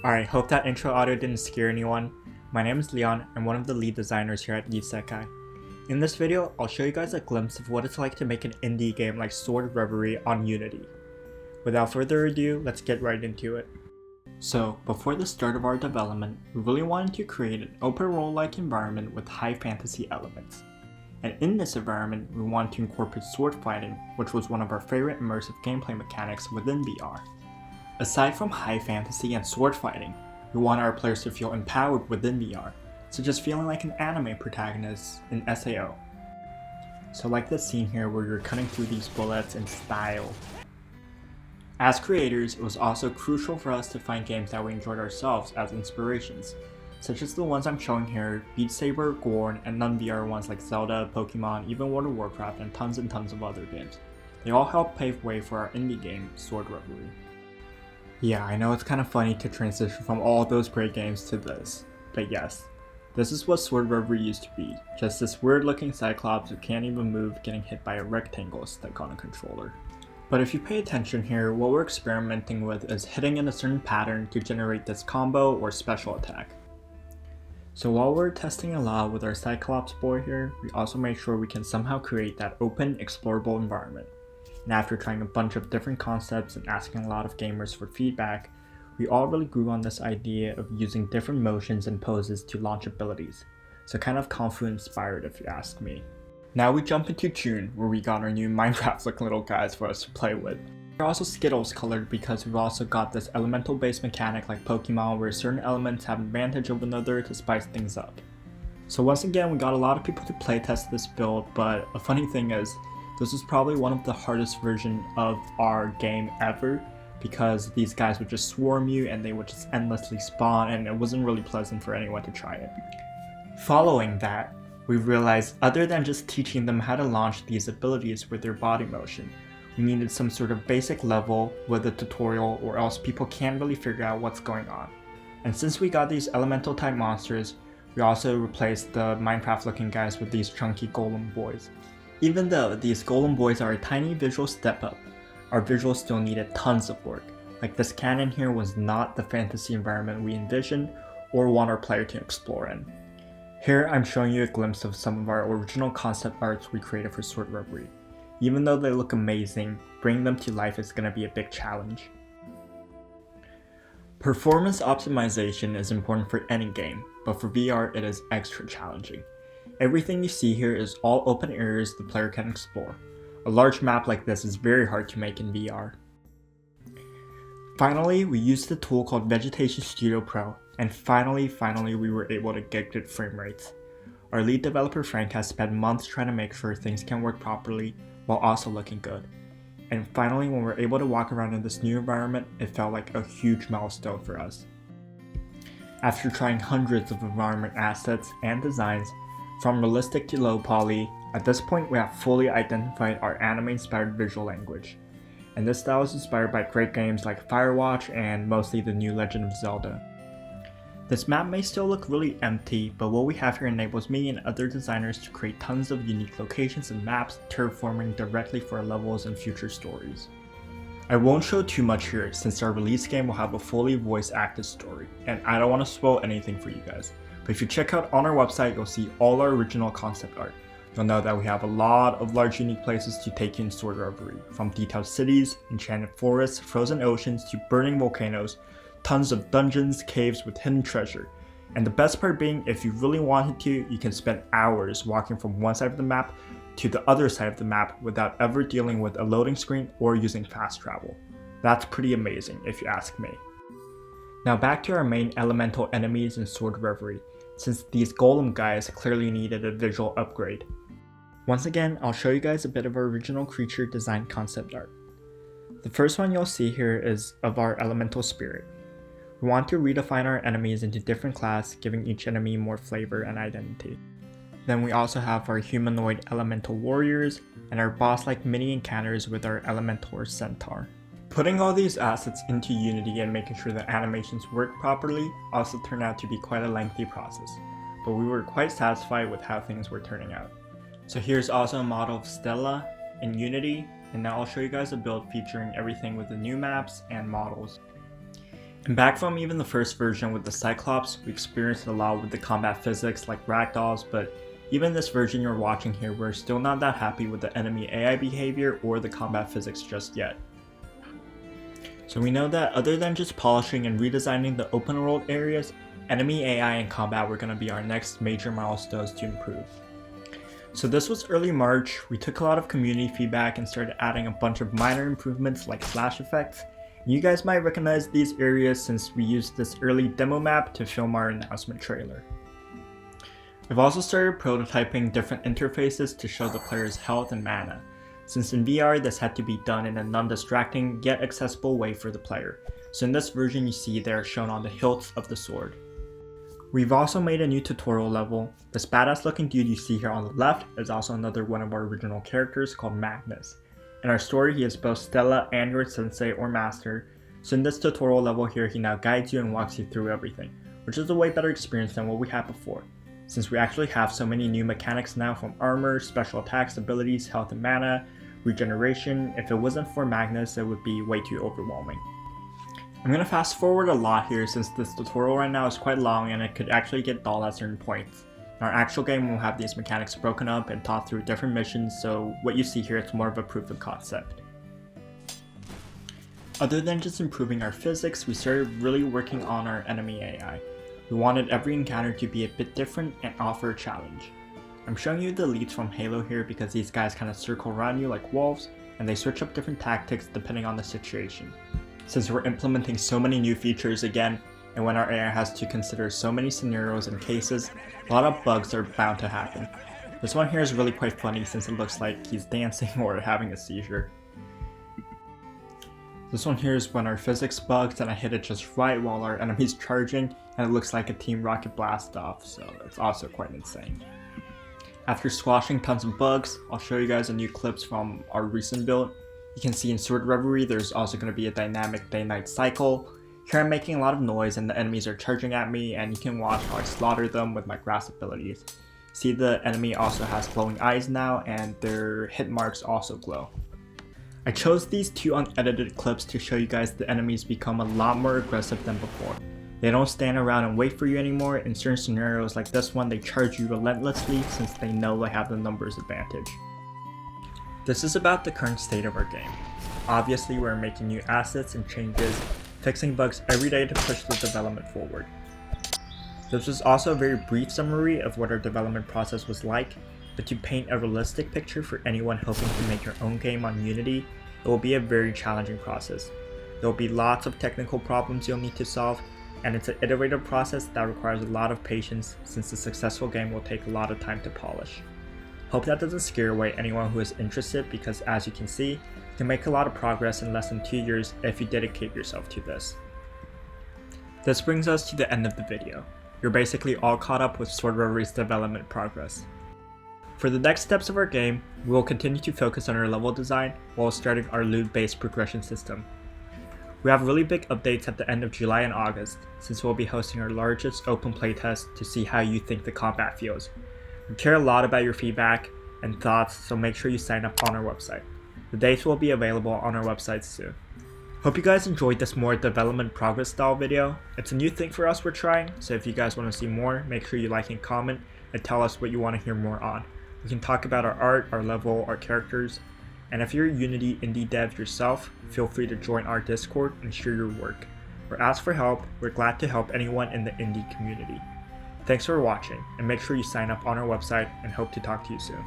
Alright, hope that intro audio didn't scare anyone. My name is Leon, I'm one of the lead designers here at Isekai. In this video, I'll show you guys a glimpse of what it's like to make an indie game like Sword Reverie on Unity. Without further ado, let's get right into it. So, before the start of our development, we really wanted to create an open world-like environment with high fantasy elements. And in this environment, we wanted to incorporate sword fighting, which was one of our favorite immersive gameplay mechanics within VR. Aside from high fantasy and sword fighting, we want our players to feel empowered within VR, such as feeling like an anime protagonist in SAO. So like this scene here where you're cutting through these bullets in style. As creators, it was also crucial for us to find games that we enjoyed ourselves as inspirations, such as the ones I'm showing here, Beat Saber, Gorn, and non-VR ones like Zelda, Pokemon, even World of Warcraft, and tons of other games. They all helped pave way for our indie game, Sword Reverie. Yeah, I know it's kind of funny to transition from all those great games to this, but yes, this is what Sword Reverie used to be, just this weird looking Cyclops who can't even move getting hit by a rectangle stuck on a controller. But if you pay attention here, what we're experimenting with is hitting in a certain pattern to generate this combo or special attack. So while we're testing a lot with our Cyclops boy here, we also made sure we can somehow create that open, explorable environment. And after trying a bunch of different concepts and asking a lot of gamers for feedback, we all really grew on this idea of using different motions and poses to launch abilities. So kind of Kung Fu inspired if you ask me. Now we jump into June, where we got our new Minecraft looking little guys for us to play with. They're also Skittles colored because we've also got this elemental based mechanic like Pokemon where certain elements have advantage over another to spice things up. So once again, we got a lot of people to playtest this build, but a funny thing is, this was probably one of the hardest versions of our game ever because these guys would just swarm you and they would just endlessly spawn and it wasn't really pleasant for anyone to try it. Following that, we realized other than just teaching them how to launch these abilities with their body motion, we needed some sort of basic level with a tutorial or else people can't really figure out what's going on. And since we got these elemental type monsters, we also replaced the Minecraft looking guys with these chunky golem boys. Even though these golem boys are a tiny visual step up, our visuals still needed tons of work. Like this cannon here was not the fantasy environment we envisioned or want our player to explore in. Here I'm showing you a glimpse of some of our original concept arts we created for Sword Reverie. Even though they look amazing, bringing them to life is going to be a big challenge. Performance optimization is important for any game, but for VR it is extra challenging. Everything you see here is all open areas the player can explore. A large map like this is very hard to make in VR. Finally, we used a tool called Vegetation Studio Pro, and finally we were able to get good frame rates. Our lead developer Frank has spent months trying to make sure things can work properly while also looking good. And finally, when we're able to walk around in this new environment, it felt like a huge milestone for us. After trying hundreds of environment assets and designs, from realistic to low poly, at this point we have fully identified our anime-inspired visual language. And this style is inspired by great games like Firewatch and mostly the new Legend of Zelda. This map may still look really empty, but what we have here enables me and other designers to create tons of unique locations and maps terraforming directly for our levels and future stories. I won't show too much here since our release game will have a fully voice acted story, and I don't want to spoil anything for you guys. But if you check out on our website, you'll see all our original concept art. You'll know that we have a lot of large unique places to take you in Sword Reverie, from detailed cities, enchanted forests, frozen oceans, to burning volcanoes, tons of dungeons, caves with hidden treasure. And the best part being, if you really wanted to, you can spend hours walking from one side of the map to the other side of the map without ever dealing with a loading screen or using fast travel. That's pretty amazing if you ask me. Now back to our main elemental enemies in Sword Reverie, since these golem guys clearly needed a visual upgrade. Once again, I'll show you guys a bit of our original creature design concept art. The first one you'll see here is of our elemental spirit. We want to redefine our enemies into different class, giving each enemy more flavor and identity. Then we also have our humanoid elemental warriors and our boss-like mini encounters with our elementor centaur. Putting all these assets into Unity and making sure the animations work properly also turned out to be quite a lengthy process, but we were quite satisfied with how things were turning out. So here's also a model of Stella in Unity, and now I'll show you guys a build featuring everything with the new maps and models. And back from even the first version with the Cyclops, we experienced a lot with the combat physics like ragdolls, but even this version you're watching here, we're still not that happy with the enemy AI behavior or the combat physics just yet. So we know that other than just polishing and redesigning the open world areas, enemy AI and combat were going to be our next major milestones to improve. So this was early March, we took a lot of community feedback and started adding a bunch of minor improvements like flash effects. You guys might recognize these areas since we used this early demo map to film our announcement trailer. We've also started prototyping different interfaces to show the player's health and mana, since in VR this had to be done in a non-distracting yet accessible way for the player. So in this version you see they are shown on the hilts of the sword. We've also made a new tutorial level. This badass looking dude you see here on the left is also another one of our original characters called Magnus. In our story he is both Stella and your sensei or master, so in this tutorial level here he now guides you and walks you through everything, which is a way better experience than what we had before, since we actually have so many new mechanics now from armor, special attacks, abilities, health and mana, regeneration. If it wasn't for Magnus it would be way too overwhelming. I'm going to fast forward a lot here since this tutorial right now is quite long and it could actually get dull at certain points. In our actual game we'll have these mechanics broken up and taught through different missions, so what you see here is more of a proof of concept. Other than just improving our physics, we started really working on our enemy AI. We wanted every encounter to be a bit different and offer a challenge. I'm showing you the leads from Halo here because these guys kind of circle around you like wolves and they switch up different tactics depending on the situation. Since we're implementing so many new features again, and when our AI has to consider so many scenarios and cases, a lot of bugs are bound to happen. This one here is really quite funny since it looks like he's dancing or having a seizure. This one here is when our physics bugs and I hit it just right while our enemy's charging and it looks like a Team Rocket blast off, so it's also quite insane. After squashing tons of bugs, I'll show you guys a new clips from our recent build. You can see in Sword Reverie there's also going to be a dynamic day-night cycle. Here I'm making a lot of noise and the enemies are charging at me, and you can watch how I slaughter them with my grass abilities. See, the enemy also has glowing eyes now and their hit marks also glow. I chose these two unedited clips to show you guys the enemies become a lot more aggressive than before. They don't stand around and wait for you anymore. In certain scenarios like this one they charge you relentlessly since they know they have the numbers advantage. This is about the current state of our game. Obviously we're making new assets and changes, fixing bugs every day to push the development forward. This was also a very brief summary of what our development process was like, but to paint a realistic picture for anyone hoping to make your own game on Unity, it will be a very challenging process. There will be lots of technical problems you'll need to solve, and it's an iterative process that requires a lot of patience since a successful game will take a lot of time to polish. Hope that doesn't scare away anyone who is interested, because as you can see, you can make a lot of progress in less than 2 years if you dedicate yourself to this. This brings us to the end of the video. You're basically all caught up with Sword Reverie's development progress. For the next steps of our game, we will continue to focus on our level design while starting our loot-based progression system. We have really big updates at the end of July and August, since we'll be hosting our largest open playtest to see how you think the combat feels. We care a lot about your feedback and thoughts, so make sure you sign up on our website. The dates will be available on our website soon. Hope you guys enjoyed this more development progress style video. It's a new thing for us we're trying, so if you guys want to see more, make sure you like and comment and tell us what you want to hear more on. We can talk about our art, our level, our characters, and if you're a Unity indie dev yourself, feel free to join our Discord and share your work. Or ask for help, we're glad to help anyone in the indie community. Thanks for watching, and make sure you sign up on our website and hope to talk to you soon.